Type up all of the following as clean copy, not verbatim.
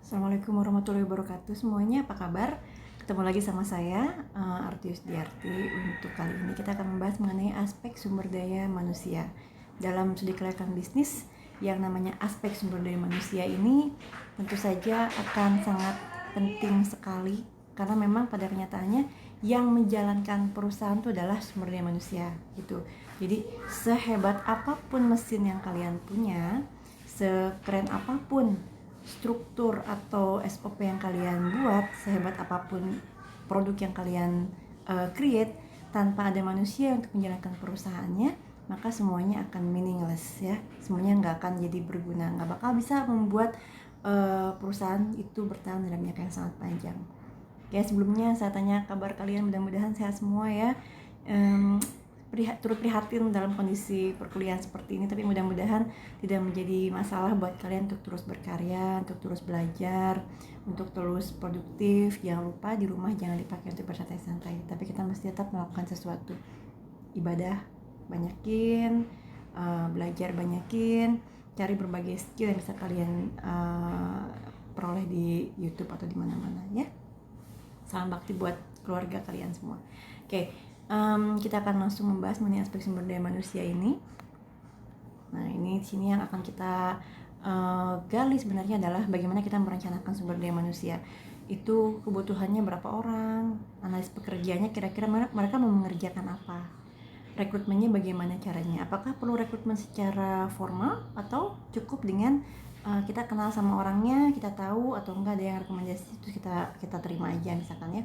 Assalamualaikum warahmatullahi wabarakatuh semuanya, apa kabar? Ketemu lagi sama saya, Artius Diarti. Untuk kali ini kita akan membahas mengenai aspek sumber daya manusia. Dalam studi kelayakan bisnis, yang namanya aspek sumber daya manusia ini tentu saja akan sangat penting sekali, karena memang pada kenyataannya yang menjalankan perusahaan itu adalah sumber daya manusia gitu. Jadi sehebat apapun mesin yang kalian punya, sekeren apapun struktur atau SOP yang kalian buat, sehebat apapun produk yang kalian create, tanpa ada manusia untuk menjalankan perusahaannya, maka semuanya akan meaningless ya. Semuanya nggak akan jadi berguna, nggak bakal bisa membuat perusahaan itu bertahan dalam jangka yang sangat panjang. Oke, sebelumnya saya tanya kabar kalian, mudah-mudahan sehat semua ya. Turut prihatin dalam kondisi perkuliahan seperti ini, tapi mudah-mudahan tidak menjadi masalah buat kalian untuk terus berkarya, untuk terus belajar, untuk terus produktif. Jangan lupa di rumah jangan dipakai untuk bersantai-santai, tapi kita mesti tetap melakukan sesuatu. Ibadah banyakin, belajar banyakin, cari berbagai skill yang bisa kalian peroleh di YouTube atau di mana-mana ya. Salam bakti buat keluarga kalian semua. Oke. Kita akan langsung membahas mengenai aspek sumber daya manusia ini. Nah, ini di sini yang akan kita gali sebenarnya adalah bagaimana kita merencanakan sumber daya manusia. Itu kebutuhannya berapa orang, analis pekerjaannya kira-kira mereka mau mengerjakan apa, rekrutmennya bagaimana caranya, apakah perlu rekrutmen secara formal atau cukup dengan kita kenal sama orangnya, kita tahu atau enggak ada yang rekomendasi terus kita terima aja misalkan ya.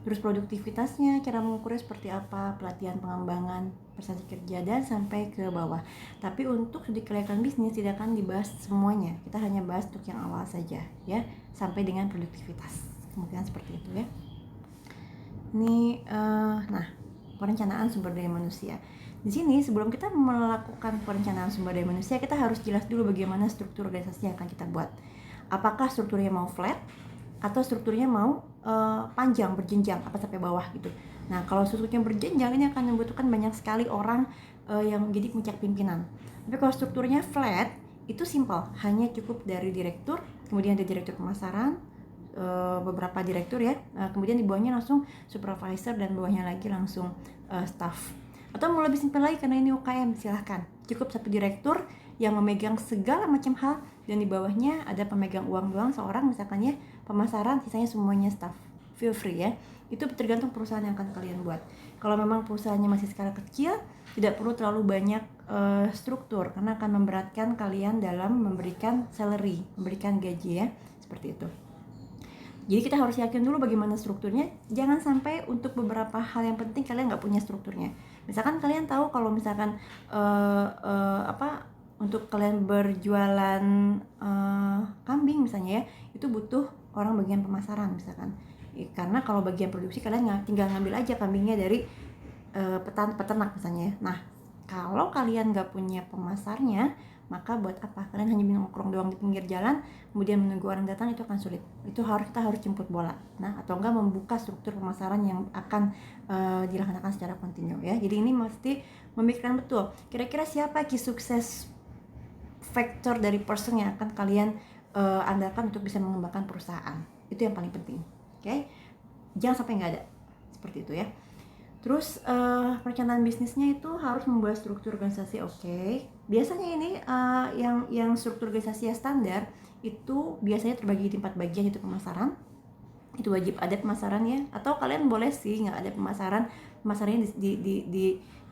Terus produktivitasnya, cara mengukurnya seperti apa, pelatihan pengembangan, prestasi kerja, dan sampai ke bawah. Tapi untuk studi kelayakan bisnis tidak akan dibahas semuanya, kita hanya bahas untuk yang awal saja ya, sampai dengan produktivitas. Kemungkinan seperti itu ya. Ini nah, perencanaan sumber daya manusia. Di sini sebelum kita melakukan perencanaan sumber daya manusia, kita harus jelas dulu bagaimana struktur organisasi yang akan kita buat. Apakah strukturnya mau flat atau strukturnya mau panjang, berjenjang, apa sampai bawah gitu. Nah, kalau strukturnya berjenjang ini akan membutuhkan banyak sekali orang yang menjadi puncak pimpinan. Tapi kalau strukturnya flat, itu simple, hanya cukup dari direktur, kemudian ada direktur pemasaran, beberapa direktur ya, kemudian di bawahnya langsung supervisor dan bawahnya lagi langsung staff. Atau mau lebih simpel lagi karena ini UKM, silahkan cukup satu direktur yang memegang segala macam hal dan di bawahnya ada pemegang uang doang seorang misalkan ya, pemasaran, sisanya semuanya staff. Feel free ya, itu tergantung perusahaan yang akan kalian buat. Kalau memang perusahaannya masih skala kecil, tidak perlu terlalu banyak struktur karena akan memberatkan kalian dalam memberikan salary, memberikan gaji ya, seperti itu. Jadi kita harus yakin dulu bagaimana strukturnya. Jangan sampai untuk beberapa hal yang penting kalian nggak punya strukturnya. Misalkan kalian tahu kalau misalkan untuk kalian berjualan kambing misalnya ya, itu butuh orang bagian pemasaran misalkan. Karena kalau bagian produksi kalian tinggal ngambil aja kambingnya dari peternak misalnya ya. Nah, kalau kalian nggak punya pemasarnya, maka buat apa? Kalian hanya nongkrong doang di pinggir jalan, kemudian menunggu orang datang, itu akan sulit. Itu kita harus jemput bola. Nah, atau enggak membuka struktur pemasaran yang akan dilaksanakan secara kontinu ya. Jadi ini mesti memikirkan betul. Kira-kira siapa key sukses factor dari person yang akan kalian andalkan untuk bisa mengembangkan perusahaan. Itu yang paling penting. Oke? Jangan sampai nggak ada. Seperti itu ya. Terus perencanaan bisnisnya itu harus membuat struktur organisasi. Oke. Biasanya ini yang struktur organisasi yang standar itu biasanya terbagi di 4 bagian, yaitu pemasaran. Itu wajib ada pemasaran ya. Atau kalian boleh sih nggak ada pemasaran, pemasarannya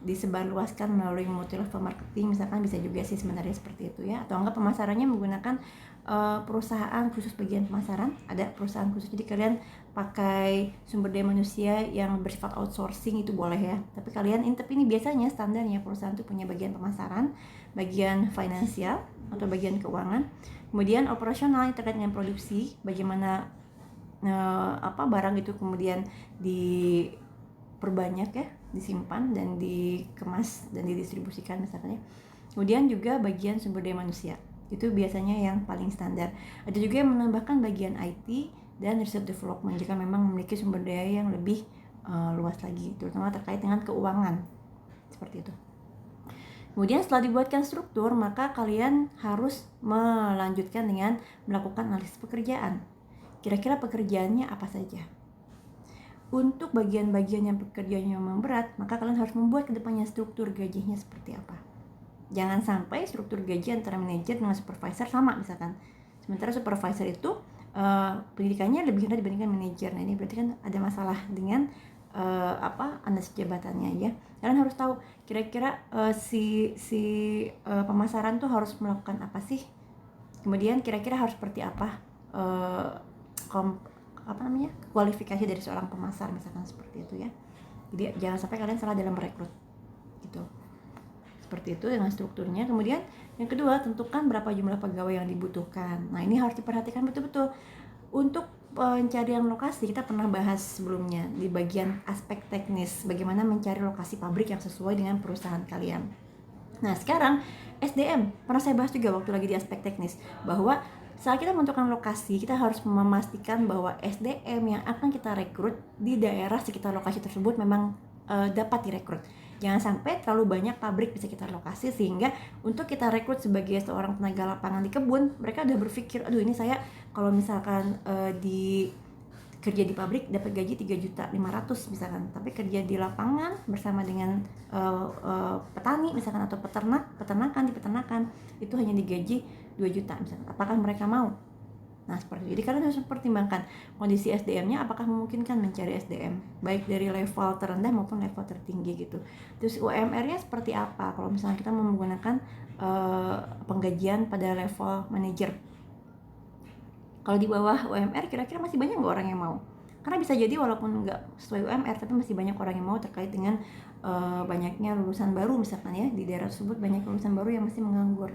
disebarluaskan melalui multi level marketing misalkan, bisa juga sih sebenarnya seperti itu ya. Atau enggak pemasarannya menggunakan perusahaan khusus bagian pemasaran, ada perusahaan khusus, jadi kalian pakai sumber daya manusia yang bersifat outsourcing, itu boleh ya. Tapi ini biasanya standarnya perusahaan itu punya bagian pemasaran, bagian finansial atau bagian keuangan, kemudian operasional yang terkait dengan produksi, bagaimana barang itu kemudian diperbanyak ya, disimpan dan dikemas dan didistribusikan misalnya. Kemudian juga bagian sumber daya manusia, itu biasanya yang paling standar. Ada juga yang menambahkan bagian IT dan research development jika memang memiliki sumber daya yang lebih luas lagi, terutama terkait dengan keuangan, seperti itu. Kemudian setelah dibuatkan struktur, maka kalian harus melanjutkan dengan melakukan analisis pekerjaan. Kira-kira pekerjaannya apa saja? Untuk bagian-bagian yang pekerjaannya memang berat, maka kalian harus membuat kedepannya struktur gajinya seperti apa. Jangan sampai struktur gaji antara manajer dengan supervisor sama misalkan. Sementara supervisor itu pendidikannya lebih rendah dibandingkan manajer. Nah ini berarti kan ada masalah dengan analisis jabatannya ya. Kalian harus tahu kira-kira si pemasaran tuh harus melakukan apa sih. Kemudian kira-kira harus seperti apa kualifikasi dari seorang pemasar misalkan seperti itu ya. Jadi jangan sampai kalian salah dalam merekrut gitu. Seperti itu dengan strukturnya. Kemudian yang kedua, tentukan berapa jumlah pegawai yang dibutuhkan. Nah ini harus diperhatikan betul-betul. Untuk pencarian lokasi kita pernah bahas sebelumnya di bagian aspek teknis, bagaimana mencari lokasi pabrik yang sesuai dengan perusahaan kalian. Nah sekarang SDM, pernah saya bahas juga waktu lagi di aspek teknis, bahwa saat kita menentukan lokasi, kita harus memastikan bahwa SDM yang akan kita rekrut di daerah sekitar lokasi tersebut memang dapat direkrut. Jangan sampai terlalu banyak pabrik di sekitar lokasi sehingga untuk kita rekrut sebagai seorang tenaga lapangan di kebun, mereka udah berpikir, aduh ini saya kalau misalkan kerja di pabrik dapat gaji 3.500.000 misalkan, tapi kerja di lapangan bersama dengan petani misalkan atau peternakan di peternakan itu hanya digaji 2 juta misalkan. Apakah mereka mau? Nah seperti itu. Jadi kalian harus mempertimbangkan kondisi SDM-nya, apakah memungkinkan mencari SDM baik dari level terendah maupun level tertinggi gitu. Terus UMR-nya seperti apa kalau misalnya kita menggunakan penggajian pada level manajer. Kalau di bawah UMR kira-kira masih banyak nggak orang yang mau? Karena bisa jadi walaupun nggak sesuai UMR tapi masih banyak orang yang mau terkait dengan banyaknya lulusan baru misalkan ya, di daerah tersebut banyak lulusan baru yang masih menganggur,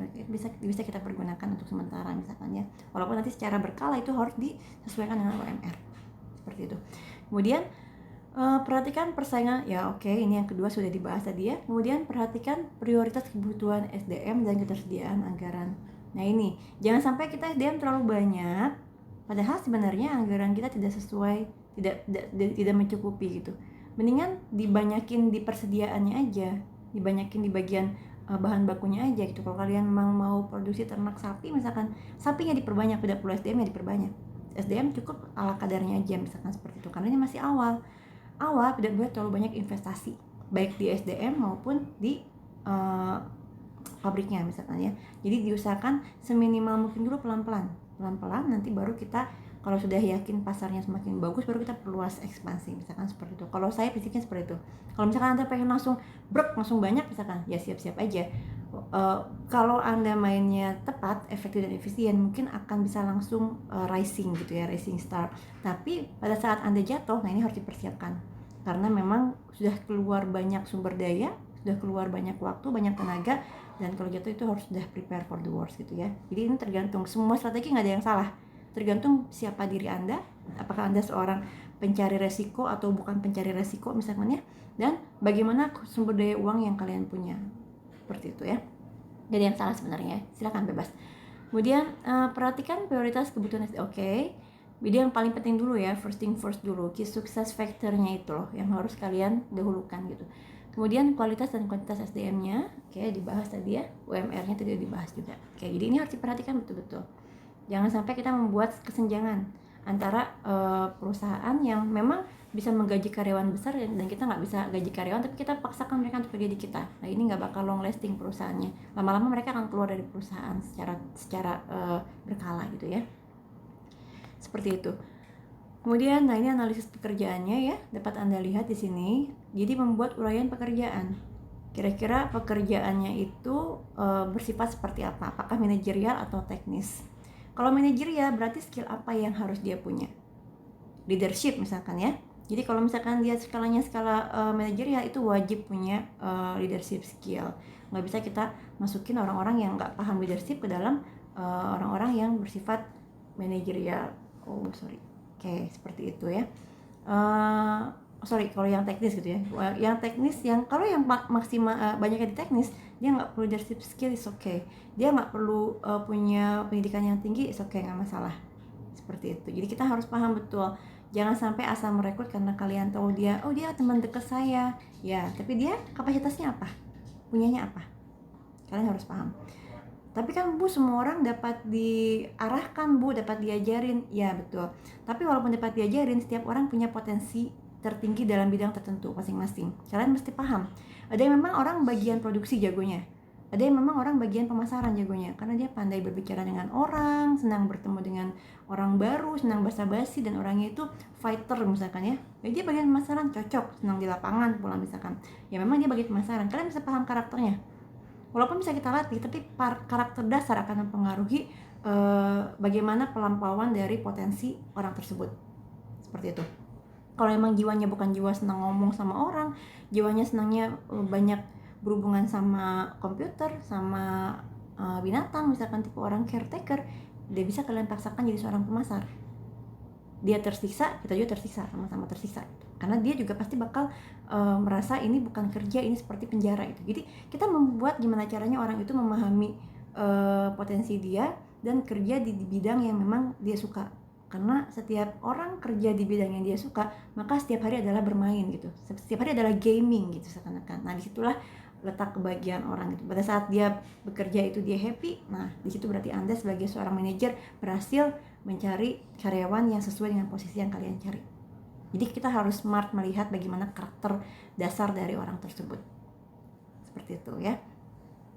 bisa kita pergunakan untuk sementara misalkan ya, walaupun nanti secara berkala itu harus disesuaikan dengan UMR seperti itu. Kemudian perhatikan persaingan ya, oke, ini yang kedua sudah dibahas tadi ya. Kemudian perhatikan prioritas kebutuhan SDM dan ketersediaan anggaran. Nah ini jangan sampai kita SDM terlalu banyak padahal sebenarnya anggaran kita tidak sesuai, tidak mencukupi gitu. Mendingan dibanyakin di persediaannya aja, dibanyakin di bagian bahan bakunya aja gitu. Kalau kalian memang mau produksi ternak sapi misalkan, sapinya diperbanyak, tidak perlu SDM-nya diperbanyak. SDM cukup ala kadarnya aja misalkan seperti itu. Karena ini masih awal tidak boleh terlalu banyak investasi baik di SDM maupun di pabriknya misalkan ya. Jadi diusahakan seminimal mungkin dulu, pelan-pelan nanti baru kita kalau sudah yakin pasarnya semakin bagus baru kita perluas ekspansi misalkan seperti itu. Kalau saya prinsipnya seperti itu. Kalau misalkan Anda pengen langsung banyak misalkan, ya siap-siap aja. Kalau Anda mainnya tepat, efektif dan efisien, mungkin akan bisa langsung rising gitu ya, rising star. Tapi pada saat Anda jatuh, nah ini harus dipersiapkan karena memang sudah keluar banyak sumber daya, sudah keluar banyak waktu, banyak tenaga, dan kalau jatuh itu harus sudah prepare for the worst gitu ya. Jadi ini tergantung, semua strategi nggak ada yang salah, tergantung siapa diri Anda, apakah Anda seorang pencari resiko atau bukan pencari resiko misalkan ya, dan bagaimana sumber daya uang yang kalian punya, seperti itu ya. Jadi yang salah sebenarnya, silakan bebas. Kemudian perhatikan prioritas kebutuhan SDM. Oke. Jadi yang paling penting dulu ya, first thing first dulu, key success factor-nya itu loh yang harus kalian dahulukan gitu. Kemudian kualitas dan kuantitas SDM-nya, oke, dibahas tadi ya. UMR-nya tadi dibahas juga. Oke, jadi ini harus diperhatikan betul-betul. Jangan sampai kita membuat kesenjangan antara perusahaan yang memang bisa menggaji karyawan besar dan kita nggak bisa gaji karyawan, tapi kita paksakan mereka untuk kerja di kita. Nah ini nggak bakal long lasting perusahaannya. Lama-lama mereka akan keluar dari perusahaan secara berkala gitu ya. Seperti itu. Kemudian, nah ini analisis pekerjaannya ya, dapat Anda lihat di sini. Jadi membuat uraian pekerjaan. Kira-kira pekerjaannya itu bersifat seperti apa? Apakah manajerial atau teknis? Kalau manajerial berarti skill apa yang harus dia punya? Leadership misalkan ya. Jadi kalau misalkan dia skala manajerial itu wajib punya leadership skill. Nggak bisa kita masukin orang-orang yang nggak paham leadership ke dalam orang-orang yang bersifat manajerial. Oke, seperti itu ya. Kalau yang teknis gitu ya. Yang teknis, kalau yang maksimal banyaknya di teknis, dia nggak perlu leadership skill, is okay. Dia nggak perlu punya pendidikan yang tinggi, is okay, nggak masalah. Seperti itu. Jadi kita harus paham betul. Jangan sampai asal merekrut karena kalian tahu dia teman dekat saya. Ya, tapi dia kapasitasnya apa? Punyanya apa? kalian harus paham. Tapi kan Bu, semua orang dapat diarahkan Bu, dapat diajarin. Ya betul. Tapi walaupun dapat diajarin, setiap orang punya potensi tertinggi dalam bidang tertentu masing-masing. Kalian mesti paham. Ada yang memang orang bagian produksi jagonya. Ada yang memang orang bagian pemasaran jagonya. Karena dia pandai berbicara dengan orang, senang bertemu dengan orang baru, senang basa-basi, dan orangnya itu fighter misalkan ya. Dia bagian pemasaran cocok, senang di lapangan pula misalkan. Ya memang dia bagian pemasaran. Kalian bisa paham karakternya. Walaupun bisa kita latih, tapi karakter dasar akan mempengaruhi bagaimana pelampauan dari potensi orang tersebut. Seperti itu. Kalau emang jiwanya bukan jiwa senang ngomong sama orang, jiwanya senangnya banyak berhubungan sama komputer, sama binatang, misalkan tipe orang caretaker, dia bisa kalian paksakan jadi seorang pemasar. Dia tersiksa, kita juga tersiksa, sama-sama tersiksa. Karena dia juga pasti bakal merasa ini bukan kerja, ini seperti penjara itu. Jadi kita membuat gimana caranya orang itu memahami potensi dia dan kerja di bidang yang memang dia suka. Karena setiap orang kerja di bidang yang dia suka, maka setiap hari adalah bermain gitu. Setiap hari adalah gaming gitu seakan-akan. Nah, disitulah letak kebahagiaan orang gitu. Pada saat dia bekerja itu dia happy, nah disitu berarti Anda sebagai seorang manajer berhasil mencari karyawan yang sesuai dengan posisi yang kalian cari. Jadi kita harus smart melihat bagaimana karakter dasar dari orang tersebut. Seperti itu ya.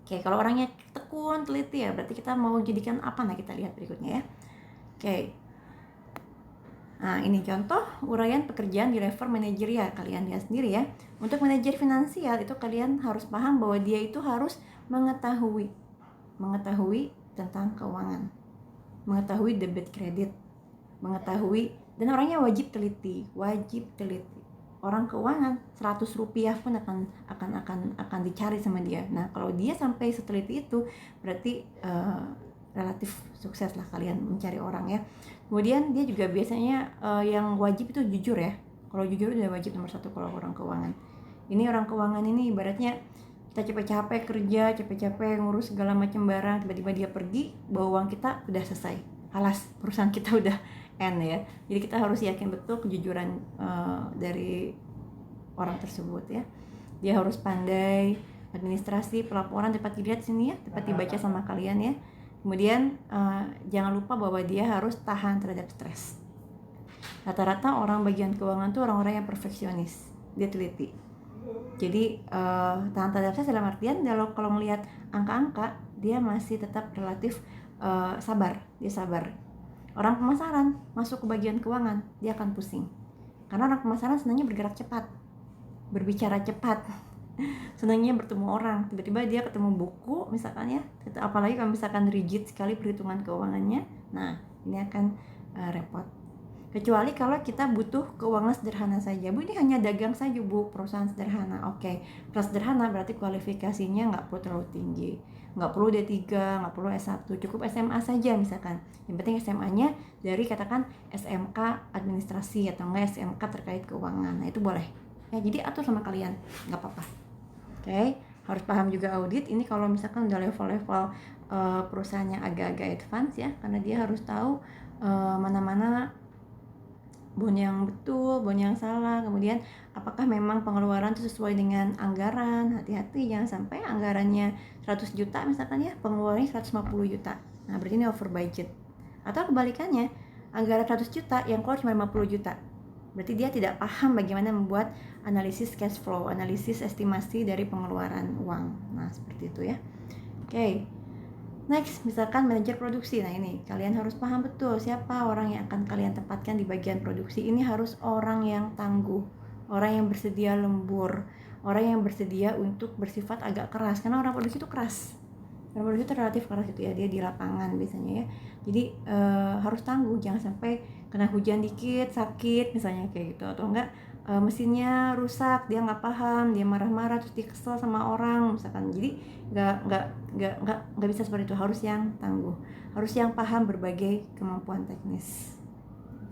Oke, kalau orangnya tekun, teliti ya, berarti kita mau jadikan apa? Nah, kita lihat berikutnya ya. Oke. Nah, ini contoh uraian pekerjaan di level manajerial. Kalian lihat sendiri ya. Untuk manajer finansial itu kalian harus paham bahwa dia itu harus mengetahui tentang keuangan, mengetahui debit kredit, mengetahui, dan orangnya wajib teliti. Orang keuangan 100 rupiah pun akan dicari sama dia. Nah, kalau dia sampai seteliti itu, berarti relatif sukses lah kalian mencari orang ya. Kemudian dia juga biasanya yang wajib itu jujur ya. Kalau jujur udah wajib nomor 1 kalau orang keuangan. Ini orang keuangan ini ibaratnya kita capek-capek kerja, capek-capek ngurus segala macam barang, tiba-tiba dia pergi, bawa uang kita udah selesai. Alas, perusahaan kita udah end ya. Jadi kita harus yakin betul kejujuran dari orang tersebut ya. Dia harus pandai administrasi, pelaporan dapat dilihat sini ya, dapat dibaca sama kalian ya. Kemudian jangan lupa bahwa dia harus tahan terhadap stres. Rata-rata orang bagian keuangan tuh orang-orang yang perfeksionis, dia teliti. Jadi tahan terhadap stres dalam artian kalau melihat angka-angka, dia masih tetap relatif sabar, dia sabar. Orang pemasaran masuk ke bagian keuangan, dia akan pusing. Karena orang pemasaran senangnya bergerak cepat, berbicara cepat, senangnya bertemu orang. Tiba-tiba dia ketemu buku misalkan ya, apalagi kalau misalkan rigid sekali perhitungan keuangannya, nah ini akan repot. Kecuali kalau kita butuh keuangan sederhana saja. Bu, ini hanya dagang saja Bu, perusahaan sederhana. Oke, perusahaan sederhana berarti kualifikasinya nggak perlu terlalu tinggi, nggak perlu D3, nggak perlu S1, cukup SMA saja misalkan. Yang penting SMA-nya dari katakan SMK administrasi atau enggak SMK terkait keuangan. Nah itu boleh ya, jadi atur sama kalian, nggak apa-apa. Oke, harus paham juga audit. Ini kalau misalkan udah level-level perusahaannya agak-agak advance ya, karena dia harus tahu mana-mana bon yang betul, bon yang salah, kemudian apakah memang pengeluaran itu sesuai dengan anggaran. Hati-hati jangan sampai anggarannya 100 juta misalkan ya, pengeluarannya 150 juta. Nah berarti ini over budget. Atau kebalikannya, anggaran 100 juta yang keluar cuma 50 juta. Berarti dia tidak paham bagaimana membuat analisis cash flow, analisis estimasi dari pengeluaran uang. Nah seperti itu ya. Oke. Next, misalkan manajer produksi. Nah ini, kalian harus paham betul siapa orang yang akan kalian tempatkan di bagian produksi. Ini harus orang yang tangguh, orang yang bersedia lembur, orang yang bersedia untuk bersifat agak keras. Karena orang produksi itu keras. Orang produksi itu relatif keras gitu ya, dia di lapangan biasanya ya. Jadi harus tangguh, jangan sampai kena hujan dikit, sakit misalnya kayak gitu. Atau enggak mesinnya rusak, dia nggak paham, dia marah-marah terus dia kesel sama orang misalkan. Jadi nggak bisa seperti itu. Harus yang tangguh, harus yang paham berbagai kemampuan teknis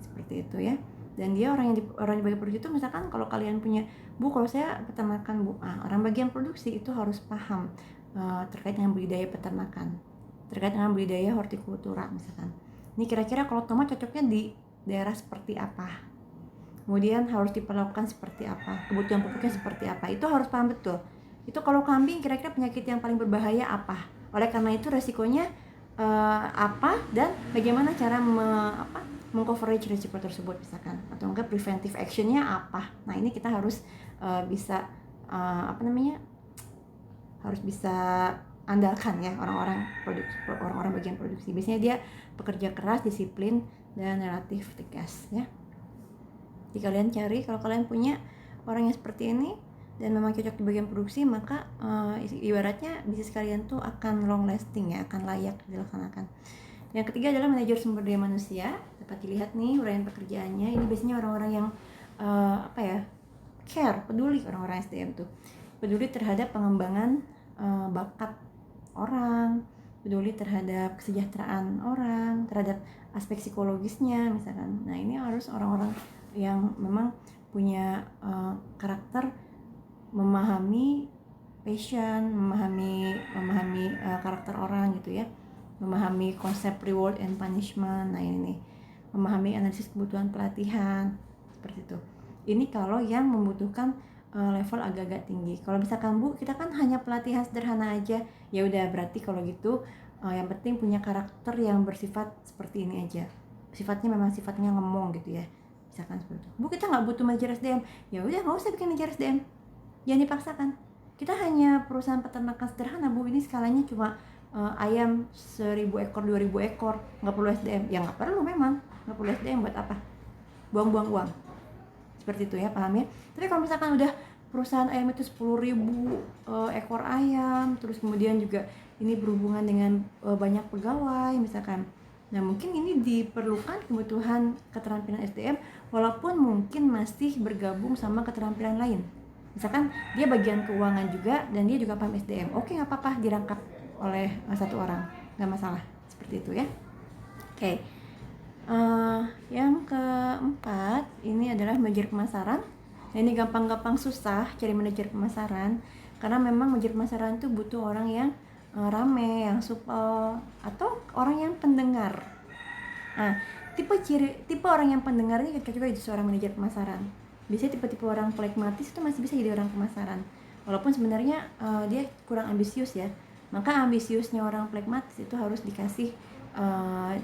seperti itu ya. Dan dia orang yang di bagian produksi itu misalkan kalau kalian punya, Bu kalau saya peternakan Bu, orang bagian produksi itu harus paham terkait dengan budidaya peternakan, terkait dengan budidaya hortikultura misalkan. Ini kira-kira kalau tomat cocoknya di daerah seperti apa, kemudian harus diperlakukan seperti apa, kebutuhan pupuknya seperti apa, itu harus paham betul. Itu kalau kambing kira-kira penyakit yang paling berbahaya apa? Oleh karena itu resikonya apa dan bagaimana cara mengcoverage risiko tersebut misalkan, atau enggak preventive actionnya apa. Nah ini kita harus bisa harus bisa andalkan ya orang-orang bagian produksi. Biasanya dia pekerja keras, disiplin, dan relatif tegas ya. Jadi kalian cari, kalau kalian punya orang yang seperti ini dan memang cocok di bagian produksi, maka ibaratnya bisnis kalian tuh akan long lasting ya, akan layak dilaksanakan. Yang ketiga adalah manajer sumber daya manusia. Dapat dilihat nih uraian pekerjaannya. Ini biasanya orang-orang yang care, peduli. Orang-orang SDM tuh peduli terhadap pengembangan bakat orang, peduli terhadap kesejahteraan orang, terhadap aspek psikologisnya misalkan. Nah ini harus orang-orang yang memang punya karakter, memahami passion, memahami karakter orang gitu ya, memahami konsep reward and punishment. Nah ini nih, memahami analisis kebutuhan pelatihan seperti itu. Ini kalau yang membutuhkan level agak-agak tinggi. Kalau misalkan Bu, kita kan hanya pelatihan sederhana aja, ya udah berarti kalau gitu yang penting punya karakter yang bersifat seperti ini aja. Sifatnya memang sifatnya ngomong gitu ya. Misalkan seperti itu. Bu, kita nggak butuh manajer SDM. Ya udah nggak usah bikin manajer SDM. Jangan dipaksakan. Kita hanya perusahaan peternakan sederhana Bu, ini skalanya cuma ayam 1000 ekor, 2000 ekor, nggak perlu SDM. Ya nggak perlu memang, nggak perlu SDM buat apa? Buang-buang uang. Seperti itu ya, paham ya? Tapi kalau misalkan udah perusahaan ayam itu 10.000 ekor ayam, terus kemudian juga ini berhubungan dengan banyak pegawai misalkan, nah mungkin ini diperlukan kebutuhan keterampilan SDM, walaupun mungkin masih bergabung sama keterampilan lain. Misalkan dia bagian keuangan juga dan dia juga paham SDM, oke nggak apa-apa dirangkap oleh satu orang, nggak masalah. Seperti itu ya. Oke. Yang keempat ini adalah manajer pemasaran. Nah, ini gampang-gampang susah cari manajer pemasaran, karena memang manajer pemasaran itu butuh orang yang rame, yang supel, atau orang yang pendengar. Nah, tipe orang yang pendengar ini juga jadi seorang manajer pemasaran. Biasanya tipe-tipe orang pragmatis itu masih bisa jadi orang pemasaran, walaupun sebenarnya dia kurang ambisius ya. Maka ambisiusnya orang pragmatis itu harus dikasih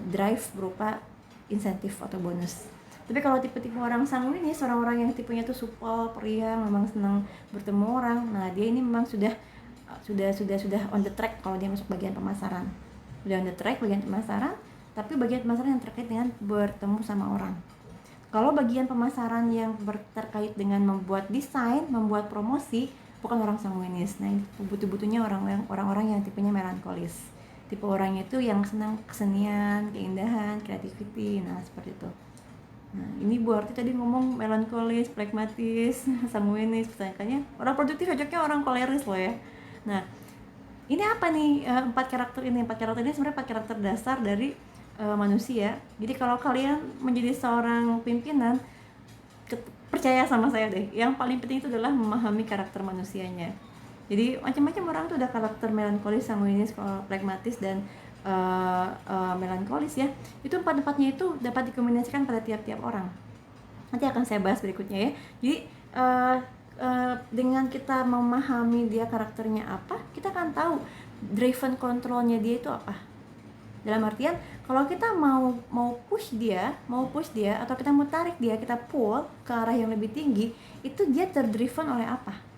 drive berupa insentif atau bonus. Tapi kalau tipe-tipe orang sanguinis, orang-orang yang tipenya tuh supel, periang, memang senang bertemu orang, nah dia ini memang sudah on the track kalau dia masuk bagian pemasaran. Udah on the track bagian pemasaran, tapi bagian pemasaran yang terkait dengan bertemu sama orang. Kalau bagian pemasaran yang terkait dengan membuat desain, membuat promosi, bukan orang sanguinis. Nah, butuh-butuhnya orang-orang yang tipenya melankolis. Tipe orang itu yang senang kesenian, keindahan, creativity, nah seperti itu. Nah ini Bu Arti tadi ngomong melankolis, pragmatis, sanguinis, misalnya orang produktif cocoknya orang koleris loh ya. Nah ini apa nih empat karakter ini sebenarnya 4 karakter dasar dari manusia. Jadi kalau kalian menjadi seorang pimpinan, percaya sama saya deh, yang paling penting itu adalah memahami karakter manusianya. Jadi macam-macam orang tuh ada karakter melankolis, sanguinis, pragmatis, dan melankolis ya. Itu empat-empatnya itu dapat dikombinasikan pada tiap-tiap orang. Nanti akan saya bahas berikutnya ya. Jadi dengan kita memahami dia karakternya apa, kita akan tahu driven controlnya dia itu apa. Dalam artian kalau kita mau push dia atau kita mau tarik dia, kita pull ke arah yang lebih tinggi, itu dia terdriven oleh apa?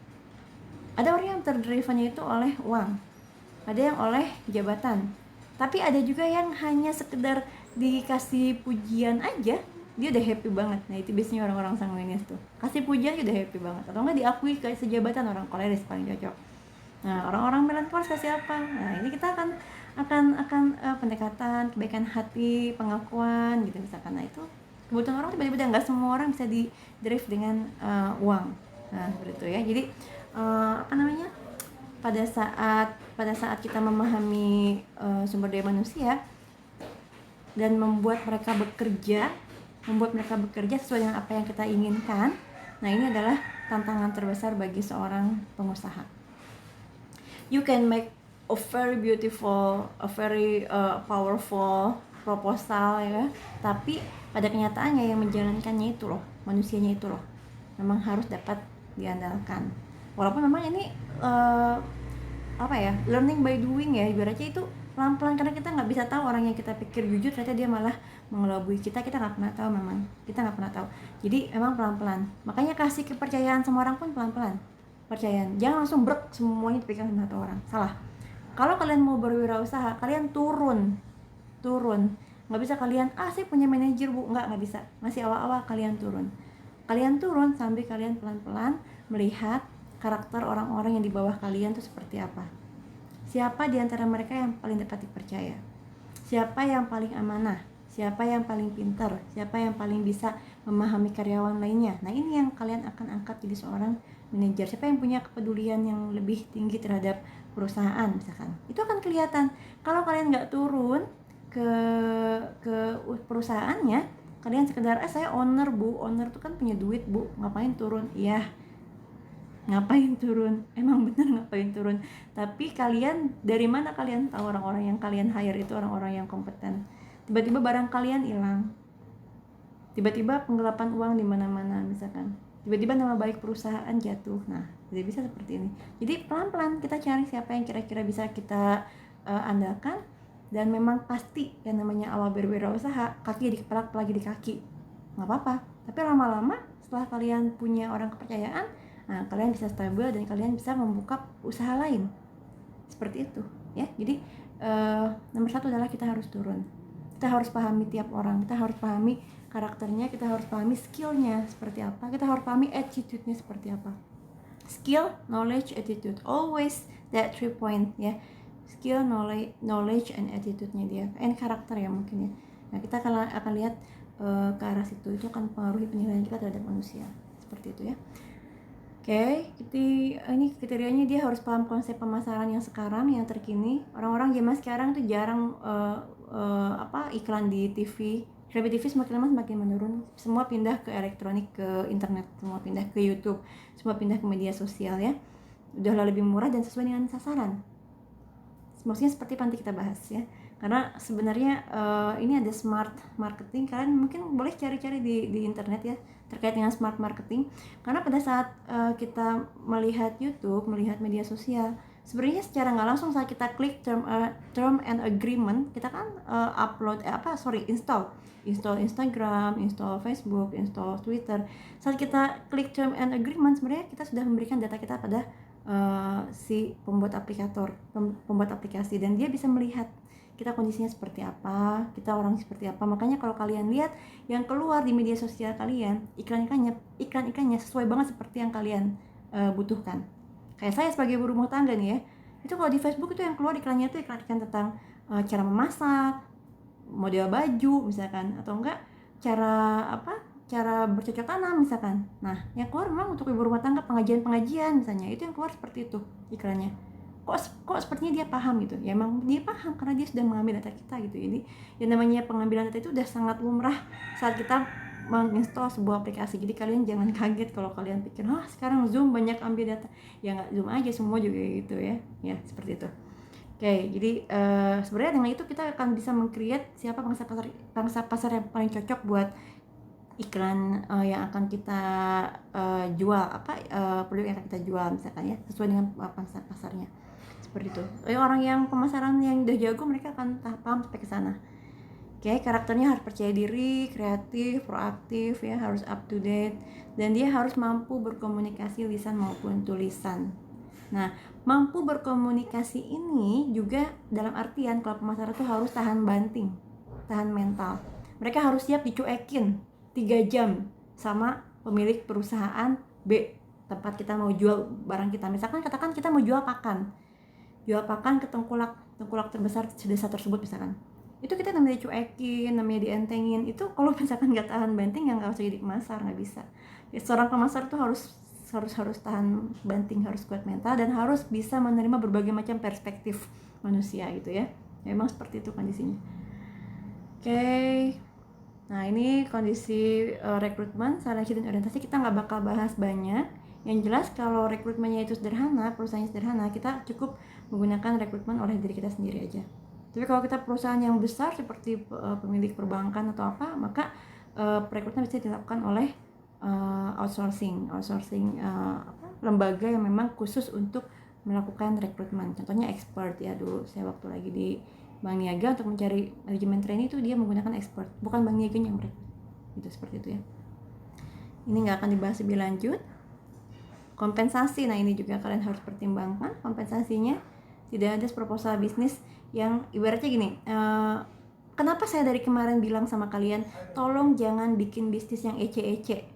Ada orang yang terdrivennya itu oleh uang, ada yang oleh jabatan, tapi ada juga yang hanya sekedar dikasih pujian aja, dia udah happy banget. Nah itu biasanya orang-orang sanguinis tuh, kasih pujian udah happy banget, atau enggak diakui ke sejabatan, orang koleris paling cocok. Nah orang-orang melankolis kasih apa? Nah ini kita akan pendekatan, kebaikan hati, pengakuan gitu misalkan. Nah itu kebutuhan orang tiba-tiba, nggak semua orang bisa di drive dengan uang. Nah seperti itu ya. Jadi pada saat kita memahami sumber daya manusia dan membuat mereka bekerja sesuai dengan apa yang kita inginkan, nah ini adalah tantangan terbesar bagi seorang pengusaha. You can make a very beautiful, a very powerful proposal ya, tapi pada kenyataannya yang menjalankannya itu loh, manusianya itu loh, memang harus dapat diandalkan. Walaupun memang ini apa ya, learning by doing ya, ibaratnya itu pelan-pelan, karena kita nggak bisa tahu orang yang kita pikir jujur ternyata dia malah mengelabui kita nggak pernah tahu, memang kita nggak pernah tahu. Jadi emang pelan-pelan, makanya kasih kepercayaan sama orang pun pelan-pelan, percayaan, jangan langsung brek semuanya dipegang sama satu orang, salah. Kalau kalian mau berwirausaha, kalian turun, nggak bisa kalian saya punya manajer bu, nggak bisa, masih awal-awal kalian turun sambil kalian pelan-pelan melihat karakter orang-orang yang di bawah kalian tuh seperti apa. Siapa di antara mereka yang paling dapat dipercaya? Siapa yang paling amanah? Siapa yang paling pintar? Siapa yang paling bisa memahami karyawan lainnya? Nah, ini yang kalian akan angkat jadi seorang manajer. Siapa yang punya kepedulian yang lebih tinggi terhadap perusahaan misalkan. Itu akan kelihatan. Kalau kalian nggak turun ke perusahaannya, kalian sekedar saya owner bu, owner tuh kan punya duit bu, ngapain turun? Iya, ngapain turun, emang bener ngapain turun. Tapi kalian, dari mana kalian tahu orang-orang yang kalian hire itu orang-orang yang kompeten? Tiba-tiba barang kalian hilang, tiba-tiba penggelapan uang di mana-mana misalkan, tiba-tiba nama baik perusahaan jatuh. Nah, jadi bisa seperti ini. Jadi pelan-pelan kita cari siapa yang kira-kira bisa kita andalkan. Dan memang pasti yang namanya awal berwirausaha, kaki di kepala, lagi di kaki, nggak apa-apa. Tapi lama-lama setelah kalian punya orang kepercayaan, nah kalian bisa stabil dan kalian bisa membuka usaha lain seperti itu ya. Jadi nomor satu adalah kita harus turun, kita harus pahami tiap orang, kita harus pahami karakternya, kita harus pahami skillnya seperti apa, kita harus pahami attitude-nya seperti apa. Skill, knowledge, attitude, always that 3 point ya. Skill, knowledge and attitude-nya dia, and karakter ya mungkin ya. Nah, kita akan lihat ke arah situ, itu akan mempengaruhi penilaian kita terhadap manusia seperti itu ya. Oke, ini kriterianya dia harus paham konsep pemasaran yang sekarang, yang terkini. Orang-orang zaman sekarang tuh jarang iklan di TV. Iklan di TV semakin lama semakin menurun. Semua pindah ke elektronik, ke internet, semua pindah ke YouTube, semua pindah ke media sosial ya. Udahlah lebih murah dan sesuai dengan sasaran. Maksudnya seperti nanti kita bahas ya. Karena sebenarnya ini ada smart marketing, kalian mungkin boleh cari-cari di internet ya terkait dengan smart marketing. Karena pada saat kita melihat YouTube, melihat media sosial, sebenarnya secara nggak langsung saat kita klik term and agreement, kita kan install Instagram, install Facebook, install Twitter. Saat kita klik term and agreement, sebenarnya kita sudah memberikan data kita pada si pembuat aplikasi, dan dia bisa melihat kita kondisinya seperti apa, kita orang seperti apa. Makanya kalau kalian lihat yang keluar di media sosial kalian, iklan-iklannya sesuai banget seperti yang kalian butuhkan. Kayak saya sebagai ibu rumah tangga nih ya, itu kalau di Facebook itu yang keluar iklannya itu iklan tentang cara memasak, model baju misalkan, atau enggak cara bercocok tanam misalkan. Nah, yang keluar memang untuk ibu rumah tangga, pengajian misalnya, itu yang keluar seperti itu iklannya. Kok sepertinya dia paham gitu ya, emang dia paham karena dia sudah mengambil data kita gitu. Ini yang namanya pengambilan data itu udah sangat lumrah saat kita menginstall sebuah aplikasi. Jadi kalian jangan kaget kalau kalian pikir sekarang Zoom banyak ambil data, ya nggak Zoom aja, semua juga gitu ya seperti itu. Oke, jadi sebenarnya dengan itu kita akan bisa meng-create siapa pangsa pasar yang paling cocok buat iklan yang akan kita jual, produk yang akan kita jual misalkan ya, sesuai dengan pangsa pasarnya. Seperti itu. Orang yang pemasaran yang udah jago, mereka akan paham sampai ke sana. Oke, karakternya harus percaya diri, kreatif, proaktif ya, harus up to date, dan dia harus mampu berkomunikasi lisan maupun tulisan. Nah, mampu berkomunikasi ini juga dalam artian kalau pemasaran itu harus tahan banting, tahan mental. Mereka harus siap dicuekin 3 jam sama pemilik perusahaan B, tempat kita mau jual barang kita. Misalkan katakan kita mau jual pakan ke tengkulak terbesar desa tersebut misalkan. Itu kita namanya cuekin, namanya dientengin. Itu kalau misalkan nggak tahan banting, ya nggak usah jadi pemasar, nggak bisa. Ya, seorang pemasar tuh harus tahan banting, harus kuat mental, dan harus bisa menerima berbagai macam perspektif manusia gitu ya. Memang seperti itu kondisinya. Oke. Nah, ini kondisi rekrutmen, seleksi dan orientasi kita nggak bakal bahas banyak. Yang jelas kalau rekrutmennya itu sederhana, perusahaannya sederhana, kita cukup menggunakan rekrutmen oleh diri kita sendiri aja. Tapi kalau kita perusahaan yang besar seperti pemilik perbankan atau apa, maka rekrutmen bisa dilakukan oleh outsourcing lembaga yang memang khusus untuk melakukan rekrutmen. Contohnya expert ya, dulu saya waktu lagi di Bank Niaga untuk mencari manajemen trainee itu dia menggunakan expert, bukan Bank Niaganya yang merekrut. Gitu, seperti itu ya. Ini nggak akan dibahas lebih lanjut. Kompensasi, nah ini juga kalian harus pertimbangkan kompensasinya. Tidak ada proposal bisnis yang ibaratnya gini, kenapa saya dari kemarin bilang sama kalian, tolong jangan bikin bisnis yang ece-ece,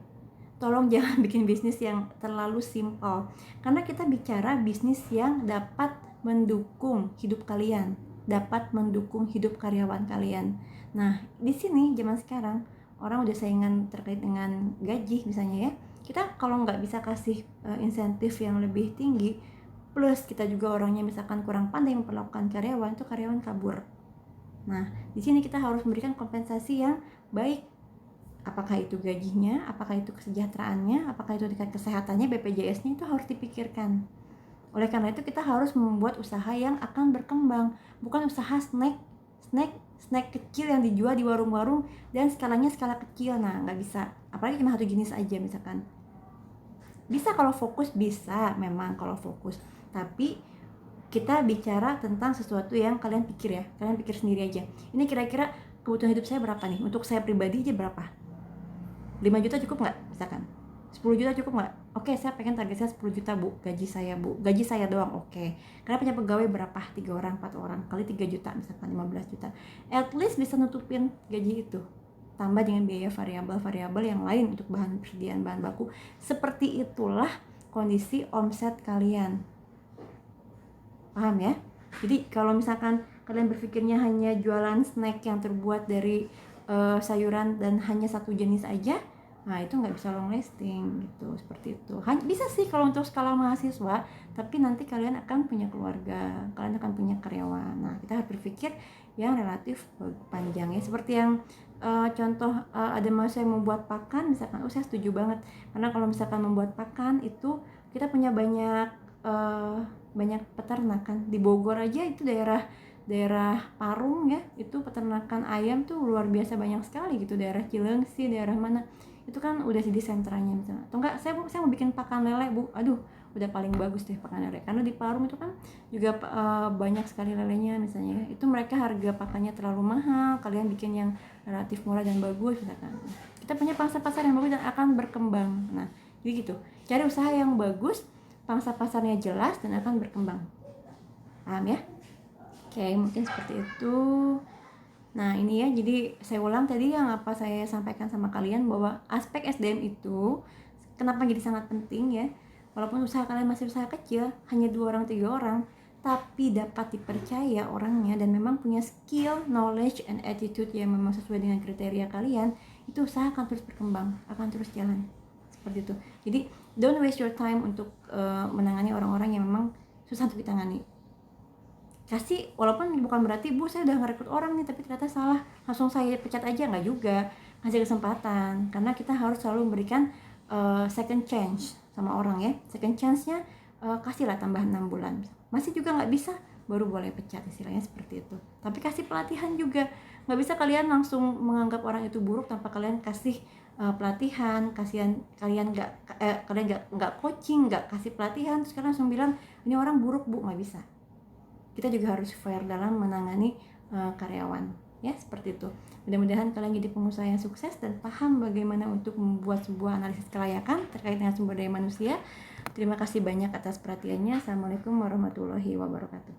tolong jangan bikin bisnis yang terlalu simpel, karena kita bicara bisnis yang dapat mendukung hidup kalian, dapat mendukung hidup karyawan kalian. Nah, di sini zaman sekarang orang udah saingan terkait dengan gaji misalnya ya. Kita kalau nggak bisa kasih insentif yang lebih tinggi, plus kita juga orangnya misalkan kurang pandai memperlakukan karyawan, itu karyawan kabur. Nah, di sini kita harus memberikan kompensasi yang baik. Apakah itu gajinya, apakah itu kesejahteraannya, apakah itu tingkat kesehatannya, BPJS-nya, itu harus dipikirkan. Oleh karena itu kita harus membuat usaha yang akan berkembang, bukan usaha snack kecil yang dijual di warung-warung dan skalanya skala kecil. Nah, nggak bisa, apalagi cuma satu jenis aja misalkan. Bisa kalau fokus, bisa memang kalau fokus, tapi kita bicara tentang sesuatu yang kalian pikir ya, kalian pikir sendiri aja, ini kira-kira kebutuhan hidup saya berapa nih, untuk saya pribadi aja berapa, 5 juta cukup nggak misalkan, 10 juta cukup nggak? Oke, saya pengen target saya 10 juta bu, gaji saya doang. Oke, karena punya pegawai berapa, 3 orang 4 orang, kali 3 juta misalkan 15 juta, at least bisa nutupin gaji itu, tambah dengan biaya variabel yang lain untuk bahan persediaan bahan baku. Seperti itulah kondisi omset kalian, paham ya? Jadi kalau misalkan kalian berpikirnya hanya jualan snack yang terbuat dari sayuran dan hanya satu jenis aja, nah itu nggak bisa long lasting gitu, seperti itu. Bisa sih kalau untuk skala mahasiswa, tapi nanti kalian akan punya keluarga, kalian akan punya karyawan. Nah, kita harus berpikir yang relatif panjang ya, seperti yang contoh ada mahasiswa yang membuat pakan misalkan, saya setuju banget, karena kalau misalkan membuat pakan itu kita punya banyak peternakan di Bogor aja, itu daerah Parung ya, itu peternakan ayam tuh luar biasa banyak sekali gitu, daerah Cilengsi, daerah mana itu kan udah jadi sentranya misalnya. Atau enggak, saya mau bikin pakan lele bu, aduh udah paling bagus deh pakan lele, karena di Parung itu kan juga banyak sekali lelenya misalnya, itu mereka harga pakannya terlalu mahal, kalian bikin yang relatif murah dan bagus misalkan, kita punya pangsa pasar yang bagus dan akan berkembang. Nah, jadi gitu, cari usaha yang bagus, pangsa pasarnya jelas dan akan berkembang, paham ya? Oke, mungkin seperti itu. Nah, ini ya, jadi saya ulang tadi yang apa saya sampaikan sama kalian, bahwa aspek SDM itu kenapa jadi sangat penting ya. Walaupun usaha kalian masih usaha kecil, hanya 2 orang 3 orang, tapi dapat dipercaya orangnya dan memang punya skill, knowledge, and attitude yang memang sesuai dengan kriteria kalian, itu usaha akan terus berkembang, akan terus jalan. Seperti itu. Jadi, don't waste your time untuk menangani orang-orang yang memang susah untuk ditangani. Kasih, walaupun bukan berarti bu saya udah ngerekrut orang nih tapi ternyata salah, langsung saya pecat aja, nggak juga. Kasih kesempatan, karena kita harus selalu memberikan second chance sama orang ya. Second chance-nya kasihlah tambah 6 bulan, masih juga nggak bisa, baru boleh pecat, istilahnya seperti itu. Tapi kasih pelatihan juga, nggak bisa kalian langsung menganggap orang itu buruk tanpa kalian kasih pelatihan. Kalian nggak coaching, nggak kasih pelatihan, terus kalian langsung bilang ini orang buruk bu, nggak bisa. Kita juga harus fair dalam menangani karyawan ya, seperti itu. Mudah-mudahan kalian jadi pengusaha yang sukses dan paham bagaimana untuk membuat sebuah analisis kelayakan terkait dengan sumber daya manusia. Terima kasih banyak atas perhatiannya. Assalamualaikum warahmatullahi wabarakatuh.